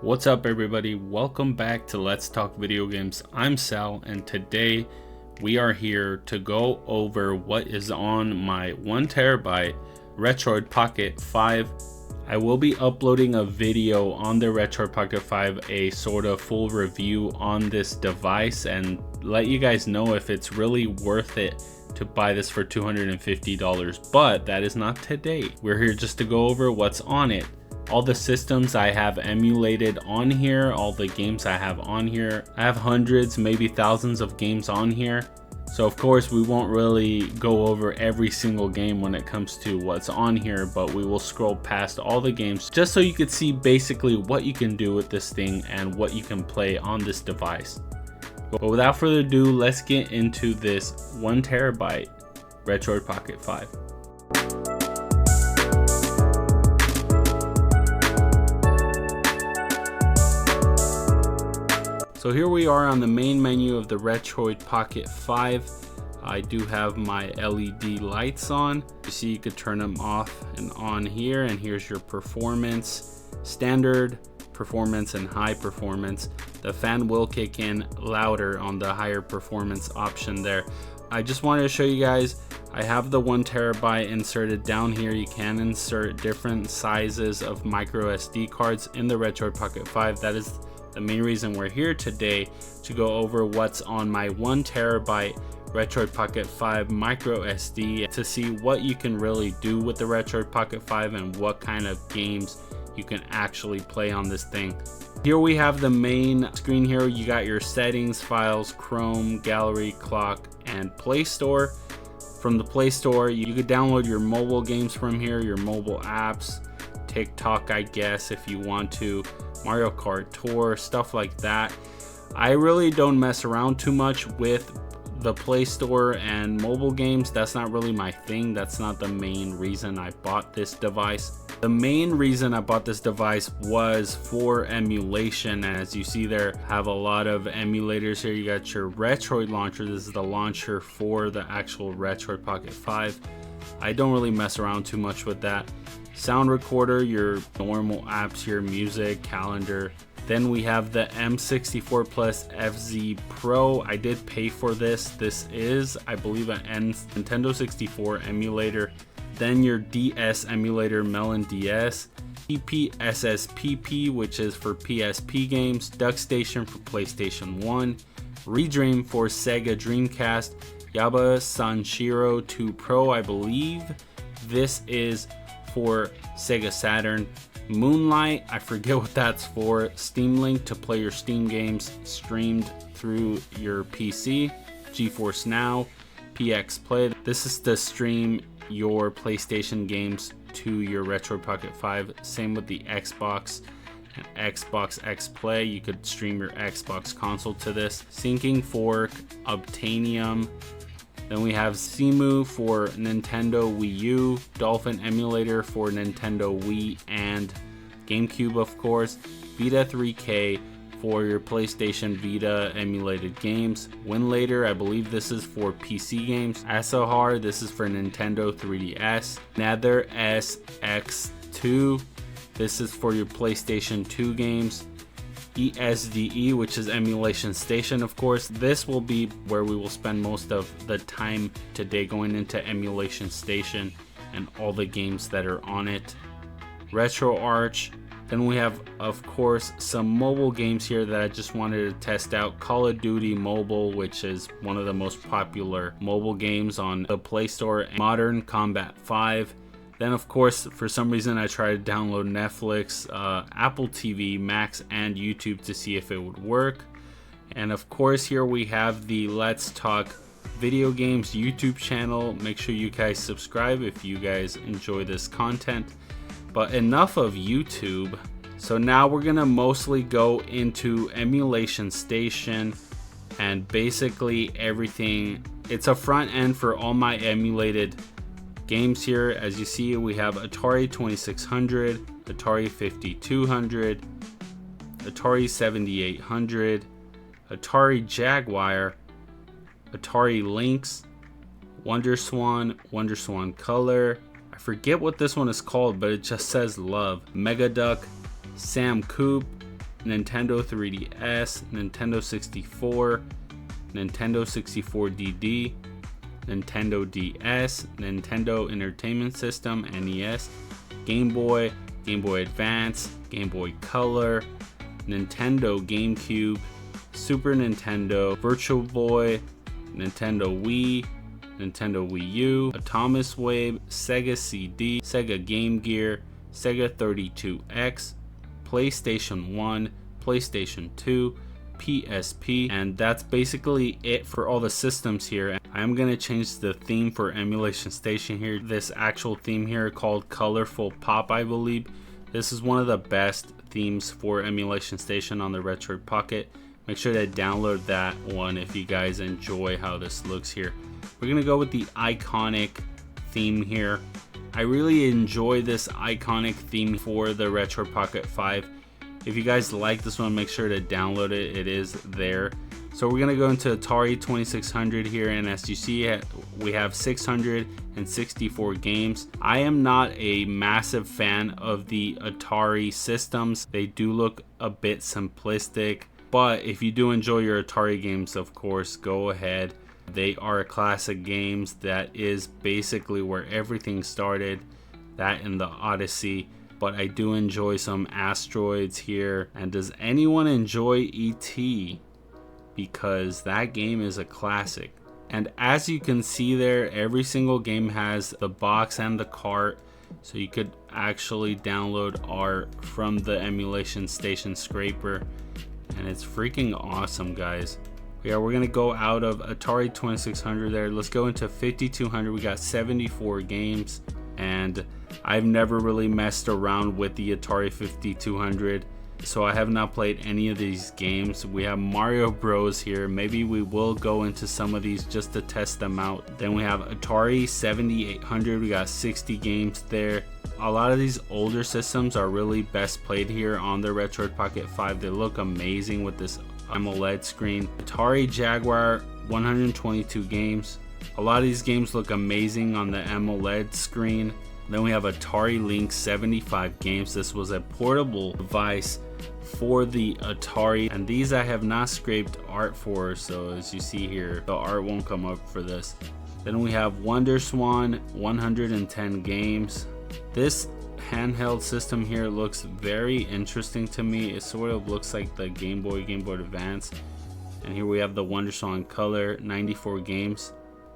What's up everybody, welcome back to Let's Talk Video Games. I'm Sal and today we are here to go over what is on my 1TB Retroid Pocket 5. I will be uploading a video on the Retroid Pocket 5, a sort of full review on this device, and let you guys know if it's really worth it to buy this for $250, but that is not today. We're here just to go over what's on it. All the systems I have emulated on here, all the games I have on here. I have hundreds, maybe thousands of games on here. So of course we won't really go over every single game when it comes to what's on here, but we will scroll past all the games just so you could see basically what you can do with this thing and what you can play on this device. But without further ado, let's get into this 1TB Retroid Pocket 5. So here we are on the main menu of the Retroid Pocket 5. I do have my LED lights on. You see you could turn them off and on here, and here's your performance, standard, performance, and high performance. The fan will kick in louder on the higher performance option there. I just wanted to show you guys, I have the 1TB inserted down here. You can insert different sizes of micro SD cards in the Retroid Pocket 5. That is the main reason we're here today, to go over what's on my 1TB Retroid Pocket 5 micro SD, to see what you can really do with the Retroid Pocket 5 and what kind of games you can actually play on this thing. Here we have the main screen here. You got your settings, files, Chrome, gallery, clock, and Play Store. From the Play Store, you could download your mobile games from here, your mobile apps, TikTok, I guess, if you want to, Mario Kart Tour, stuff like that. I really don't mess around too much with the Play Store and mobile games. That's not really my thing. That's not the main reason I bought this device. The main reason I bought this device was for emulation. As you see there, have a lot of emulators here. You got your Retroid launcher. This is the launcher for the actual Retroid Pocket 5. I don't really mess around too much with that. Sound recorder, your normal apps here, music, calendar. Then we have the M64 Plus FZ Pro. I did pay for this. This is, I believe, an Nintendo 64 emulator. Then your DS emulator, Melon DS. PPSSPP, which is for PSP games. DuckStation for PlayStation 1. Redream for Sega Dreamcast. Yaba Sanshiro 2 Pro, I believe. This is for Sega Saturn. Moonlight, I forget what that's for. Steam Link to play your Steam games streamed through your PC. GeForce Now, PX Play. This is to stream your PlayStation games to your Retroid Pocket 5. Same with the Xbox and Xbox X Play. You could stream your Xbox console to this. Syncing Fork, Obtainium. Then we have Cemu for Nintendo Wii U, Dolphin Emulator for Nintendo Wii and GameCube, of course, Vita 3K for your PlayStation Vita emulated games, Winlator, I believe this is for PC games, Asohar, this is for Nintendo 3DS, Nether SX2, this is for your PlayStation 2 games, ESDE, which is Emulation Station, of course. This will be where we will spend most of the time today, going into Emulation Station and all the games that are on it. RetroArch. Then we have, of course, some mobile games here that I just wanted to test out. Call of Duty Mobile, which is one of the most popular mobile games on the Play Store. Modern Combat 5. Then, of course, for some reason, I tried to download Netflix, Apple TV, Max, and YouTube to see if it would work. And of course, here we have the Let's Talk Video Games YouTube channel. Make sure you guys subscribe if you guys enjoy this content. But enough of YouTube. So now we're going to mostly go into Emulation Station and basically everything. It's a front end for all my emulated games here. As you see, we have Atari 2600, Atari 5200, Atari 7800, Atari Jaguar, Atari Lynx, WonderSwan Color. I forget what this one is called, but it just says Love. Megaduck, Sam Coop, Nintendo 3DS, Nintendo 64, Nintendo 64 DD, Nintendo DS, Nintendo Entertainment System, NES, Game Boy, Game Boy Advance, Game Boy Color, Nintendo GameCube, Super Nintendo, Virtual Boy, Nintendo Wii, Nintendo Wii U, Atomic Wave, Sega CD, Sega Game Gear, Sega 32X, PlayStation 1, PlayStation 2, PSP, and that's basically it for all the systems here. I'm gonna change the theme for Emulation Station here. This actual theme here called Colorful Pop, I believe. This is one of the best themes for Emulation Station on the Retroid Pocket. Make sure to download that one if you guys enjoy how this looks here. We're gonna go with the iconic theme here. I really enjoy this iconic theme for the Retroid Pocket 5. If you guys like this one, make sure to download it. It is there. So we're gonna go into Atari 2600 here, and as you see, we have 664 games. I am not a massive fan of the Atari systems. They do look a bit simplistic, but if you do enjoy your Atari games, of course, go ahead. They are classic games. That is basically where everything started, that in the Odyssey. But I do enjoy some Asteroids here. And does anyone enjoy E.T.? Because that game is a classic. And as you can see there, every single game has the box and the cart, so you could actually download art from the Emulation Station scraper, and it's freaking awesome, guys. Yeah, we're gonna go out of Atari 2600 there. Let's go into 5200. We got 74 games, and I've never really messed around with the Atari 5200, so I have not played any of these games. We have Mario Bros here. Maybe we will go into some of these just to test them out. Then we have Atari 7800. We got 60 games there. A lot of these older systems are really best played here on the Retroid Pocket 5. They look amazing with this AMOLED screen. Atari Jaguar, 122 games. A lot of these games look amazing on the AMOLED screen. Then we have Atari Lynx, 75 games. This was a portable device for the Atari, and these I have not scraped art for, so as you see here, the art won't come up for this. Then we have Wonder Swan, 110 games. This handheld system here looks very interesting to me. It sort of looks like the Game Boy Advance. And here we have the Wonder Swan Color, 94 games.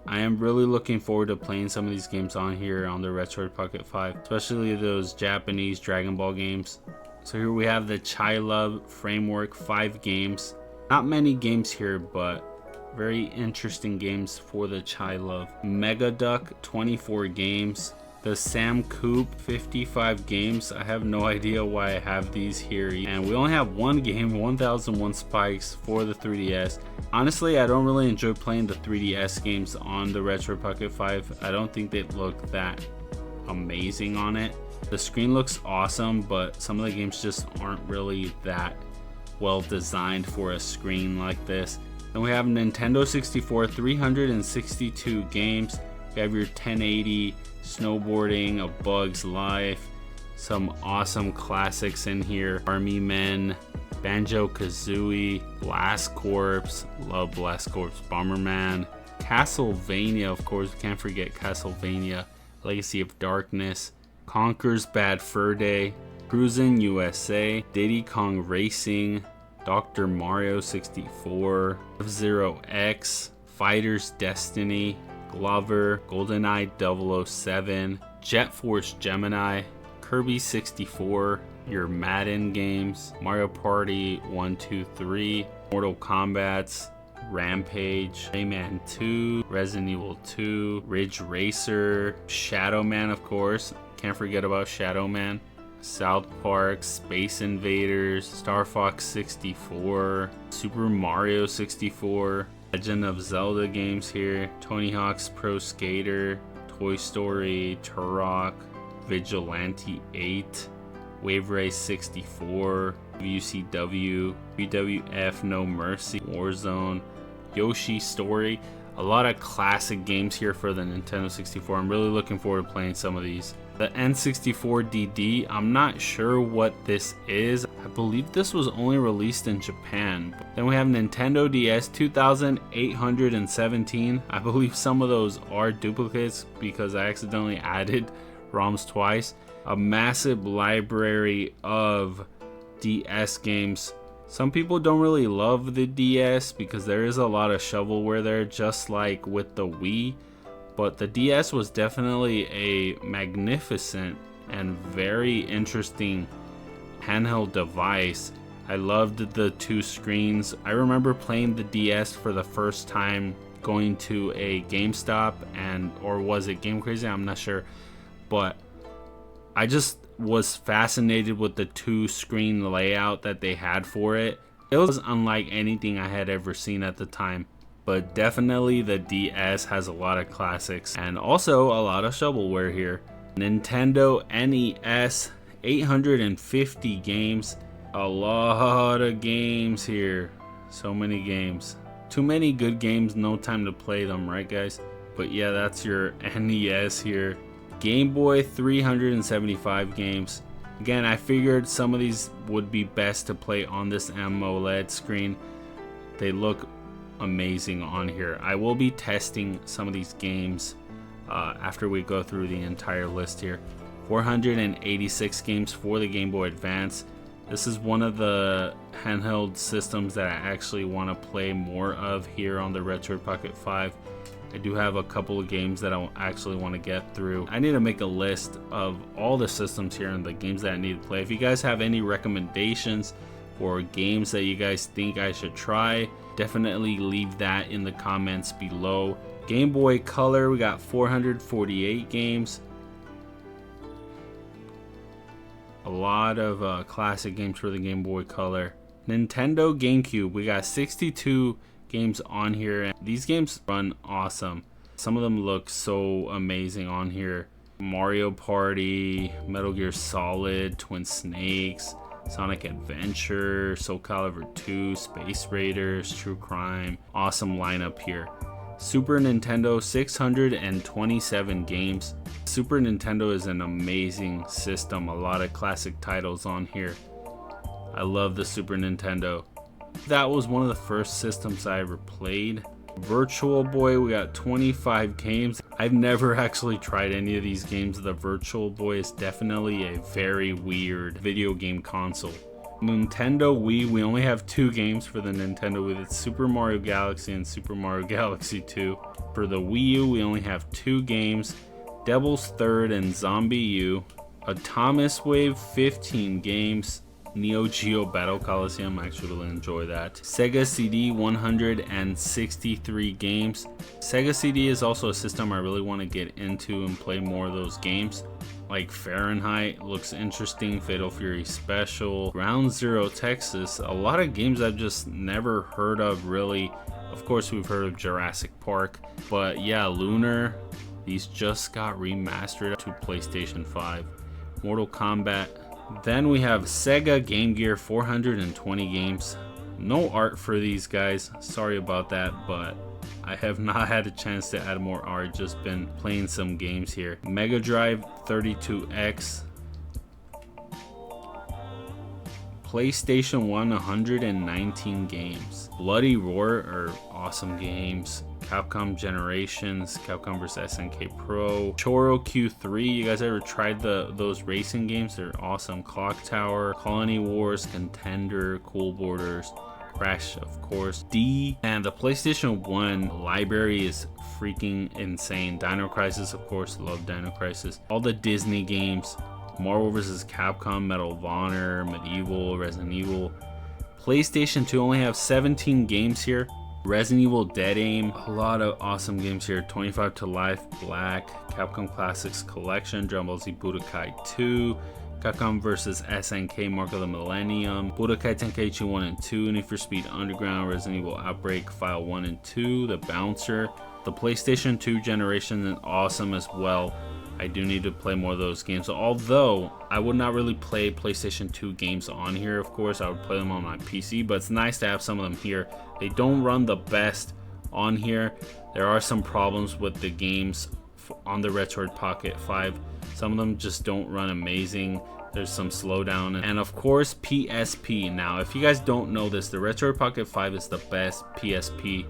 I am really looking forward to playing some of these games on here on the Retroid Pocket 5, especially those Japanese Dragon Ball games. So here we have the Chai Love Framework, 5 games. Not many games here, but very interesting games for the Chai Love. Mega Duck, 24 games. The Sam Coop, 55 games. I have no idea why I have these here. And we only have one game, 1001 Spikes for the 3DS. Honestly, I don't really enjoy playing the 3DS games on the Retroid Pocket 5. I don't think they look that amazing on it. The screen looks awesome, but some of the games just aren't really that well designed for a screen like this. Then we have Nintendo 64, 362 games. You have your 1080, Snowboarding, A Bug's Life, some awesome classics in here. Army Men, Banjo-Kazooie, Blast Corps, love Blast Corps, Bomberman, Castlevania, of course, can't forget Castlevania, Legacy of Darkness, Conker's Bad Fur Day, Cruisin' USA, Diddy Kong Racing, Dr. Mario 64, F-Zero X, Fighter's Destiny, Glover, GoldenEye 007, Jet Force Gemini, Kirby 64, your Madden games, Mario Party 1, 2, 3, Mortal Kombat, Rampage, Rayman 2, Resident Evil 2, Ridge Racer, Shadow Man, of course, can't forget about Shadow Man, South Park, Space Invaders, Star Fox 64, Super Mario 64, Legend of Zelda games here, Tony Hawk's Pro Skater, Toy Story, Turok, Vigilante 8, Wave Race 64, WCW, WWF No Mercy, Warzone, Yoshi Story. A lot of classic games here for the Nintendo 64. I'm really looking forward to playing some of these. The N64DD, I'm not sure what this is. I believe this was only released in Japan. Then we have Nintendo DS 2817. I believe some of those are duplicates because I accidentally added ROMs twice. A massive library of DS games. Some people don't really love the DS because there is a lot of shovelware there, just like with the Wii. But the DS was definitely a magnificent and very interesting handheld device. I loved the two screens. I remember playing the DS for the first time going to a GameStop, or was it Game Crazy? I'm not sure. But I just was fascinated with the two screen layout that they had for it. It was unlike anything I had ever seen at the time. But definitely the DS has a lot of classics and also a lot of shovelware here. Nintendo NES, 850 games. A lot of games here. So many games. Too many good games, no time to play them, right guys? But yeah, that's your NES here. Game Boy, 375 games. Again, I figured some of these would be best to play on this AMOLED screen. They look amazing on here. I will be testing some of these games after we go through the entire list here. 486 games for the Game Boy Advance. This is one of the handheld systems that I actually want to play more of here on the Retroid Pocket 5. I do have a couple of games that I actually want to get through. I need to make a list of all the systems here and the games that I need to play. If you guys have any recommendations or games that you guys think I should try, definitely leave that in the comments below. Game Boy Color, we got 448 games. A lot of classic games for the Game Boy Color. Nintendo GameCube, we got 62 games on here, and these games run awesome. Some of them look so amazing on here. Mario Party, Metal Gear Solid, Twin Snakes, Sonic Adventure, Soul Calibur 2, Space Raiders, True Crime. Awesome lineup here. Super Nintendo, 627 games. Super Nintendo is an amazing system. A lot of classic titles on here. I love the Super Nintendo. That was one of the first systems I ever played. Virtual Boy, we got 25 games. I've never actually tried any of these games. The Virtual Boy is definitely a very weird video game console. Nintendo Wii, we only have 2 games for the Nintendo Wii. It's Super Mario Galaxy and Super Mario Galaxy 2. For the Wii U, we only have 2 games, Devil's Third and Zombie U. Atomis Wave, 15 games. Neo Geo Battle Coliseum, I actually really enjoy that. Sega CD, 163 games. Sega CD is also a system I really want to get into and play more of those games. Like Fahrenheit looks interesting, Fatal Fury Special, Ground Zero Texas. A lot of games I've just never heard of really. Of course we've heard of Jurassic Park, but yeah, Lunar, these just got remastered to PlayStation 5. Mortal Kombat. Then we have Sega Game Gear, 420 games. No art for these guys, sorry about that, but I have not had a chance to add more art, just been playing some games here. Mega Drive, 32X. PlayStation 1, 119 games. Bloody Roar are awesome games. Capcom Generations, Capcom vs SNK Pro, Choro Q3. You guys ever tried those racing games? They're awesome. Clock Tower, Colony Wars, Contender, Cool Borders, Crash, of course. D, and the PlayStation 1 library is freaking insane. Dino Crisis, of course, love Dino Crisis. All the Disney games, Marvel vs Capcom, Medal of Honor, Medieval, Resident Evil. PlayStation 2 only have 17 games here. Resident Evil Dead Aim, a lot of awesome games here. 25 to Life, Black, Capcom Classics Collection, Dragon Ball Z Budokai 2, Capcom vs SNK Mark of the Millennium, Budokai Tenkaichi 1 and 2, Need for Speed Underground, Resident Evil Outbreak File 1 and 2, The Bouncer. The PlayStation 2 generation is awesome as well. I do need to play more of those games. Although I would not really play PlayStation 2 games on here, of course, I would play them on my PC, but it's nice to have some of them here. They don't run the best on here. There are some problems with the games on the Retroid Pocket 5. Some of them just don't run amazing. There's some slowdown. And of course, PSP. Now, if you guys don't know this, the Retroid Pocket 5 is the best PSP.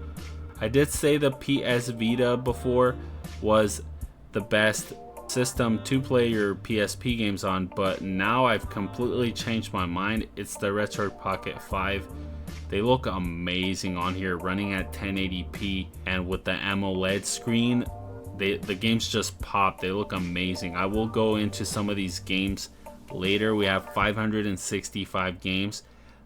I did say the PS Vita before was the best system to play your PSP games on, but now I've completely changed my mind. It's the Retroid Pocket 5. They look amazing on here, running at 1080p, and with the AMOLED screen, the games just pop. They look amazing. I will go into some of these games later. We have 565 games.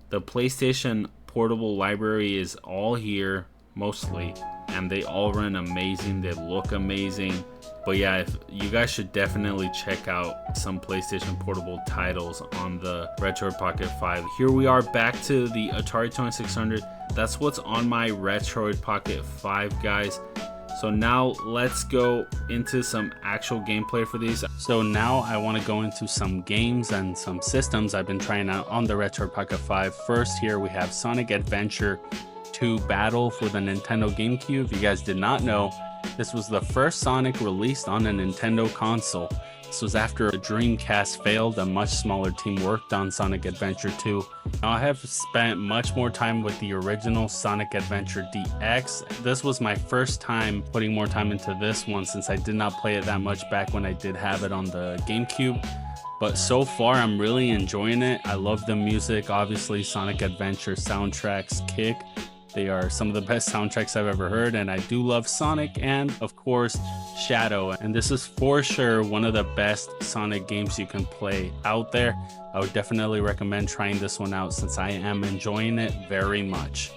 The PlayStation portable library is all here mostly, and they all run amazing. They look amazing. But yeah, you guys should definitely check out some PlayStation portable titles on the Retroid Pocket 5. Here we are back to the Atari 2600. That's what's on my Retroid Pocket 5, guys. So now let's go into some actual gameplay for these. So now I want to go into some games and some systems I've been trying out on the Retroid Pocket 5. First, here we have Sonic Adventure 2 Battle for the Nintendo GameCube. If you guys did not know, this was the first Sonic released on a Nintendo console. This was after the Dreamcast failed. A much smaller team worked on Sonic Adventure 2. Now, I have spent much more time with the original Sonic Adventure DX. This was my first time putting more time into this one, since I did not play it that much back when I did have it on the GameCube. But so far, I'm really enjoying it. I love the music. Obviously, Sonic Adventure soundtracks kick. They are some of the best soundtracks I've ever heard, and I do love Sonic and, of course, Shadow. And this is for sure one of the best Sonic games you can play out there. I would definitely recommend trying this one out, since I am enjoying it very much.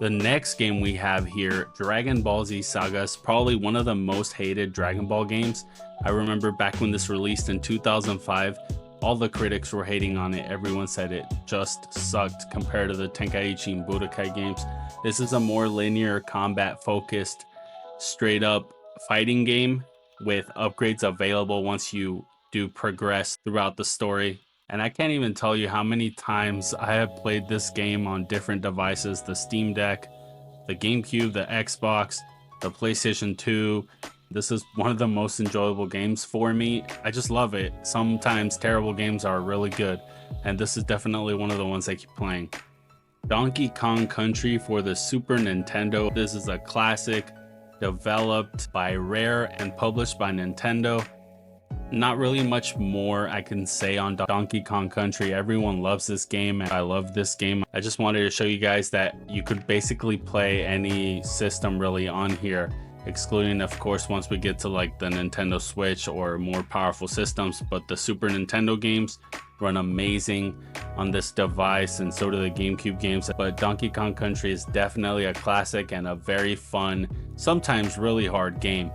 The next game we have here, Dragon Ball Z Saga, is probably one of the most hated Dragon Ball games. I remember back when this released in 2005, all the critics were hating on it. Everyone said it just sucked compared to the Tenkaichi and Budokai games. This is a more linear, combat focused, straight up fighting game with upgrades available once you do progress throughout the story. And I can't even tell you how many times I have played this game on different devices: the Steam Deck, the GameCube, the Xbox, the PlayStation 2. This is one of the most enjoyable games for me. I just love it. Sometimes terrible games are really good, and this is definitely one of the ones I keep playing. Donkey Kong Country for the Super Nintendo. This is a classic developed by Rare and published by Nintendo. Not really much more I can say on Donkey Kong Country. Everyone loves this game, and I love this game. I just wanted to show you guys that you could basically play any system really on here, excluding, of course, once we get to like the Nintendo Switch or more powerful systems. But the Super Nintendo games run amazing on this device, and so do the GameCube games. But Donkey Kong Country is definitely a classic and a very fun, sometimes really hard game.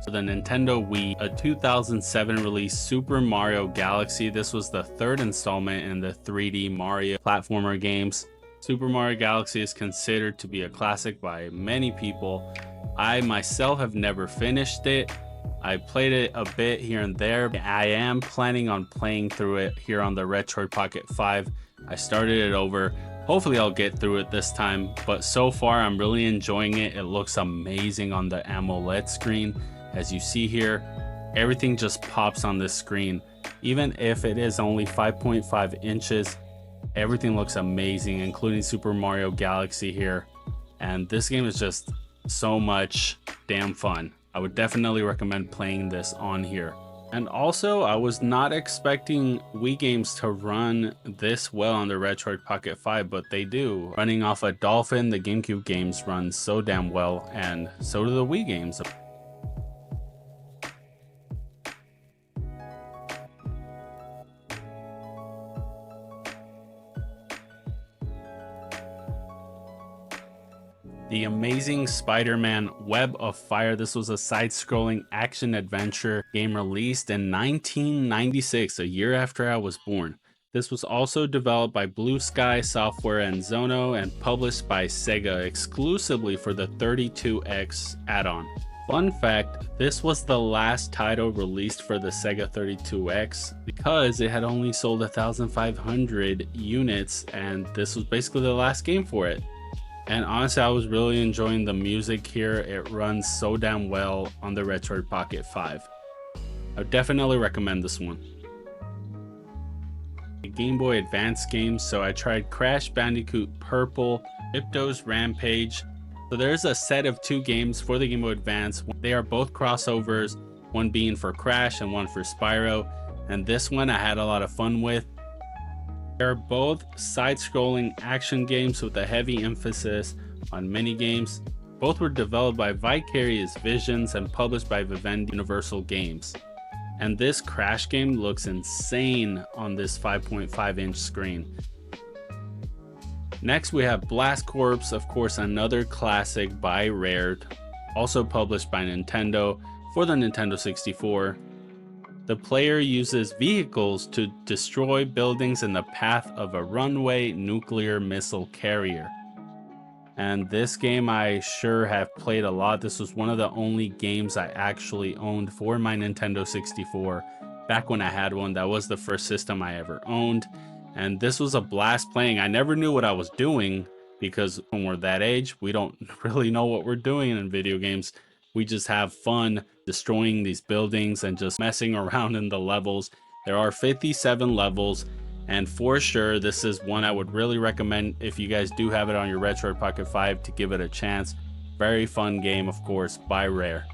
So the Nintendo Wii, a 2007 release Super Mario Galaxy. This was the third installment in the 3D Mario platformer games. Super Mario Galaxy is considered to be a classic by many people. I myself have never finished it. I played it a bit here and there. I am planning on playing through it here on the Retroid Pocket 5. I started it over. Hopefully I'll get through it this time, but so far I'm really enjoying it. It looks amazing on the AMOLED screen. As you see here, everything just pops on this screen. Even if it is only 5.5 inches, everything looks amazing, including Super Mario Galaxy here. And this game is just so much damn fun. I would definitely recommend playing this on here. And also, I was not expecting Wii games to run this well on the Retroid Pocket 5, but they do. Running off a Dolphin, the GameCube games run so damn well, and so do the Wii games. The Amazing Spider-Man Web of Fire. This was a side-scrolling action-adventure game released in 1996, a year after I was born. This was also developed by Blue Sky Software and Zono, and published by Sega exclusively for the 32X add-on. Fun fact, this was the last title released for the Sega 32X because it had only sold 1,500 units, and this was basically the last game for it. And honestly, I was really enjoying the music here. It runs so damn well on the Retroid Pocket 5. I would definitely recommend this one. A Game Boy Advance game, so I tried Crash Bandicoot Purple, Hypno's Rampage. So there's a set of 2 games for the Game Boy Advance. They are both crossovers, one being for Crash and one for Spyro. And this one I had a lot of fun with. They're both side-scrolling action games with a heavy emphasis on mini-games. Both were developed by Vicarious Visions and published by Vivendi Universal Games. And this Crash game looks insane on this 5.5-inch screen. Next we have Blast Corps, of course another classic by Rare, also published by Nintendo for the Nintendo 64. The player uses vehicles to destroy buildings in the path of a runaway nuclear missile carrier. And this game I sure have played a lot. This was one of the only games I actually owned for my Nintendo 64. Back when I had one, that was the first system I ever owned. And this was a blast playing. I never knew what I was doing because when we're that age, we don't really know what we're doing in video games. We just have fun destroying these buildings and just messing around in the levels. There are 57 levels, and for sure, this is one I would really recommend if you guys do have it on your Retroid Pocket 5 to give it a chance. Very fun game, of course, by Rare.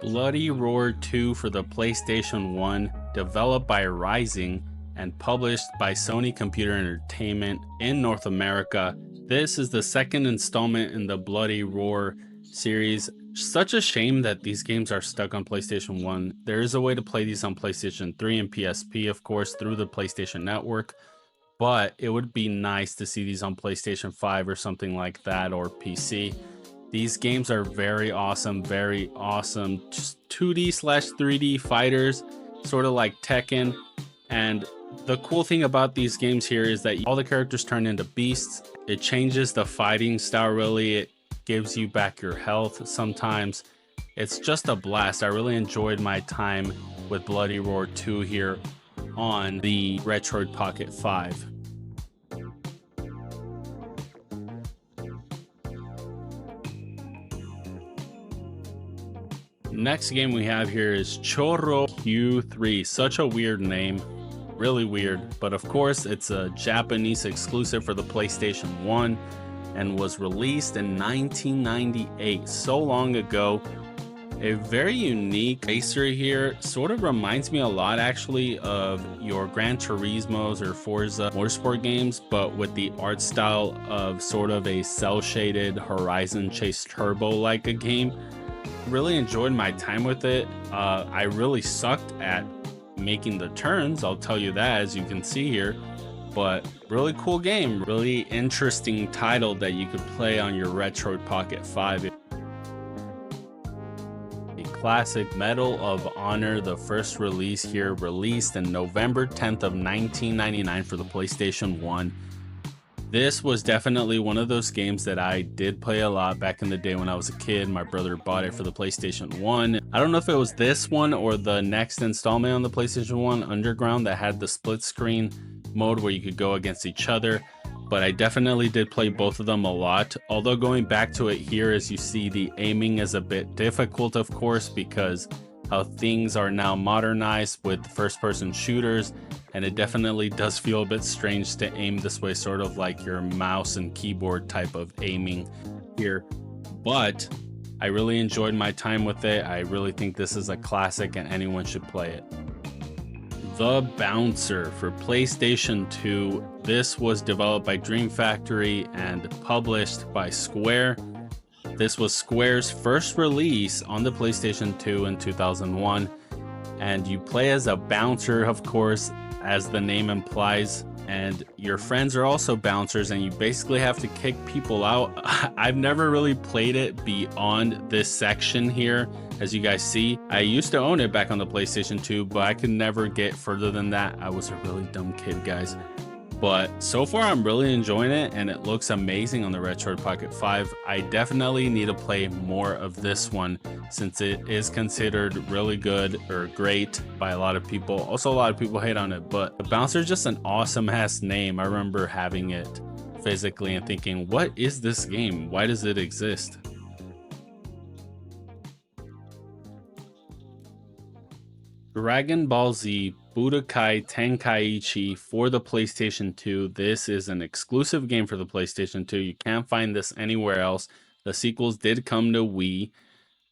Bloody Roar 2 for the PlayStation 1, developed by Rising and published by Sony Computer Entertainment in North America. This is the second installment in the Bloody Roar series. Such a shame that these games are stuck on PlayStation 1. There is a way to play these on PlayStation 3 and PSP, of course, through the PlayStation Network, but it would be nice to see these on PlayStation 5 or something like that, or PC. These games are very awesome, just 2D/3D fighters, sort of like Tekken. And the cool thing about these games here is that all the characters turn into beasts. It changes the fighting style, really. It gives you back your health sometimes. It's just a blast. I really enjoyed my time with Bloody Roar 2 here on the Retroid Pocket 5. Next game we have here is Choro Q3. Such a weird name, really weird, but of course it's a Japanese exclusive for the PlayStation 1 and was released in 1998, so long ago. A very unique racer here, sort of reminds me a lot actually of your Gran Turismo's or Forza Motorsport games, but with the art style of sort of a cel-shaded Horizon Chase Turbo like a game. Really enjoyed my time with it. I really sucked at making the turns, I'll tell you that, as you can see here, but really cool game, really interesting title that you could play on your Retroid Pocket 5. A classic, Medal of Honor, the first release here, released in November 10th of 1999 for the PlayStation 1. This was definitely one of those games that I did play a lot back in the day when I was a kid. My brother bought it for the PlayStation 1. I don't know if it was this one or the next installment on the PlayStation 1, Underground, that had the split screen mode where you could go against each other. But I definitely did play both of them a lot. Although going back to it here, as you see, the aiming is a bit difficult, of course, because how things are now modernized with first-person shooters, and it definitely does feel a bit strange to aim this way, sort of like your mouse and keyboard type of aiming here. But I really enjoyed my time with it. I really think this is a classic and anyone should play it. The Bouncer for PlayStation 2. This was developed by Dream Factory and published by Square. This was Square's first release on the PlayStation 2 in 2001, and you play as a bouncer, of course, as the name implies, and your friends are also bouncers, and you basically have to kick people out. I've never really played it beyond this section here, as you guys see. I used to own it back on the PlayStation 2, but I could never get further than that. I was a really dumb kid, guys. But so far I'm really enjoying it, and it looks amazing on the Retroid Pocket 5. I definitely need to play more of this one since it is considered really good or great by a lot of people. Also, a lot of people hate on it, but the Bouncer is just an awesome ass name. I remember having it physically and thinking, what is this game? Why does it exist? Dragon Ball Z Budokai Tenkaichi for the PlayStation 2. This is an exclusive game for the PlayStation 2. You can't find this anywhere else. The sequels did come to Wii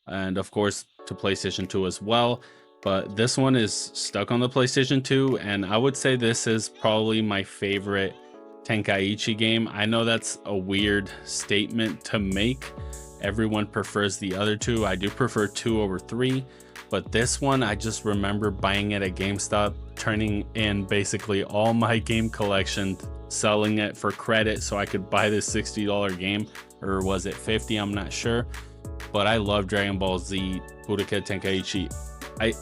and of course to PlayStation 2 as well, but this one is stuck on the PlayStation 2, and I would say this is probably my favorite Tenkaichi game. I know that's a weird statement to make. Everyone prefers the other two. I do prefer 2 over 3. But this one, I just remember buying it at GameStop, turning in basically all my game collection, selling it for credit so I could buy this $60 game, or was it 50? I'm not sure. But I love Dragon Ball Z Budokai Tenkaichi.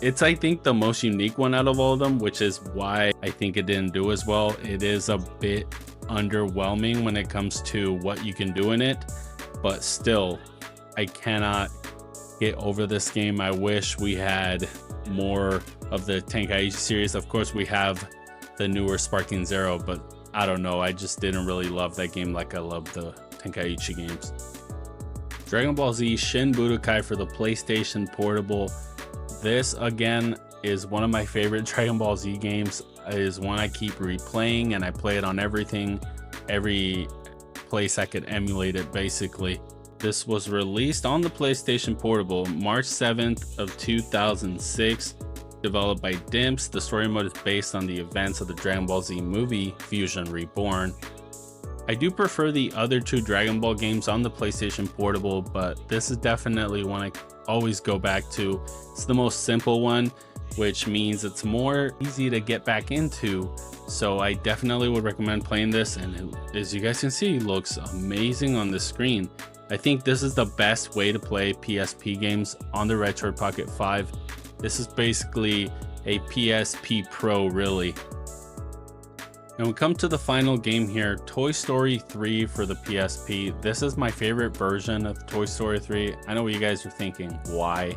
It's I think the most unique one out of all of them, which is why I think it didn't do as well. It is a bit underwhelming when it comes to what you can do in it, but still, I cannot get over this game. I wish we had more of the Tenkaichi series. Of course, we have the newer Sparking Zero, but I don't know. I just didn't really love that game like I love the Tenkaichi games. Dragon Ball Z Shin Budokai for the PlayStation Portable. This again is one of my favorite Dragon Ball Z games. It is one I keep replaying, and I play it on everything, every place I could emulate it basically. This was released on the PlayStation Portable March 7th of 2006, developed by Dimps. The story mode is based on the events of the Dragon Ball Z movie Fusion Reborn. I do prefer the other 2 Dragon Ball games on the PlayStation Portable, but this is definitely one I always go back to. It's the most simple one, which means it's more easy to get back into. So I definitely would recommend playing this, and as you guys can see, it looks amazing on the screen. I think this is the best way to play PSP games on the Retroid Pocket 5. This is basically a PSP Pro, really. And we come to the final game here, Toy Story 3 for the PSP. This is my favorite version of Toy Story 3. I know what you guys are thinking, why?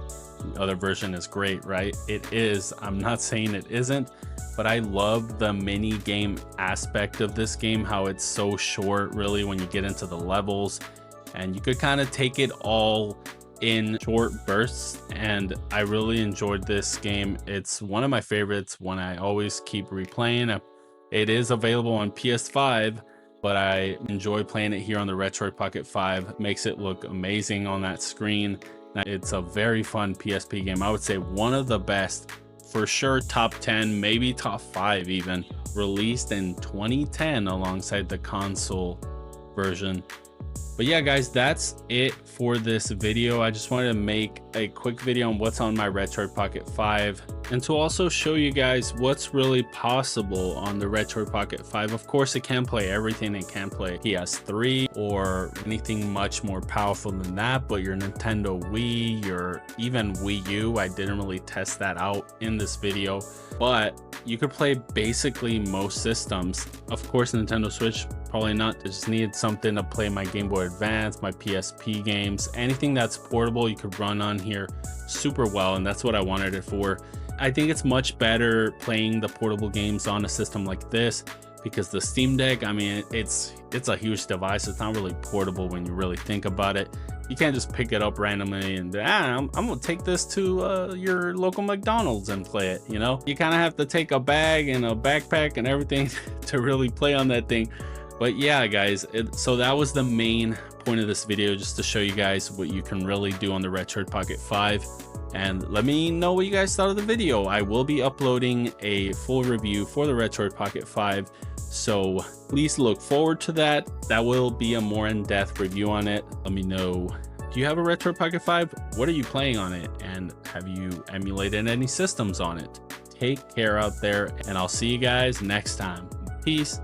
The other version is great, right? It is. I'm not saying it isn't, but I love the mini game aspect of this game, how it's so short really when you get into the levels, and you could kind of take it all in short bursts, and I really enjoyed this game. It's one of my favorites, one I always keep replaying. It is available on PS5, but I enjoy playing it here on the Retroid Pocket 5. It makes it look amazing on that screen. It's a very fun PSP game. I would say one of the best, for sure top 10, maybe top 5 even, released in 2010 alongside the console version. But yeah guys, that's it for this video. I just wanted to make a quick video on what's on my Retroid Pocket 5, and to also show you guys what's really possible on the Retroid Pocket 5. Of course, it can play everything. It can play PS3 or anything much more powerful than that, but your Nintendo Wii, your even Wii U, I didn't really test that out in this video, but you could play basically most systems. Of course, Nintendo Switch, probably not. I just needed something to play my Game Boy Advance, my PSP games, anything that's portable you could run on here super well, and that's what I wanted it for. I think it's much better playing the portable games on a system like this, because the Steam Deck, I mean, it's a huge device. It's not really portable when you really think about it. You can't just pick it up randomly and I'm gonna take this to your local McDonald's and play it, you know? You kind of have to take a bag and a backpack and everything to really play on that thing. But yeah guys, so that was the main point of this video, just to show you guys what you can really do on the Retroid Pocket 5. And let me know what you guys thought of the video. I will be uploading a full review for the Retroid Pocket 5, so please look forward to that. That will be a more in-depth review on it. Let me know, do you have a Retroid Pocket 5? What are you playing on it? And have you emulated any systems on it? Take care out there, and I'll see you guys next time. Peace.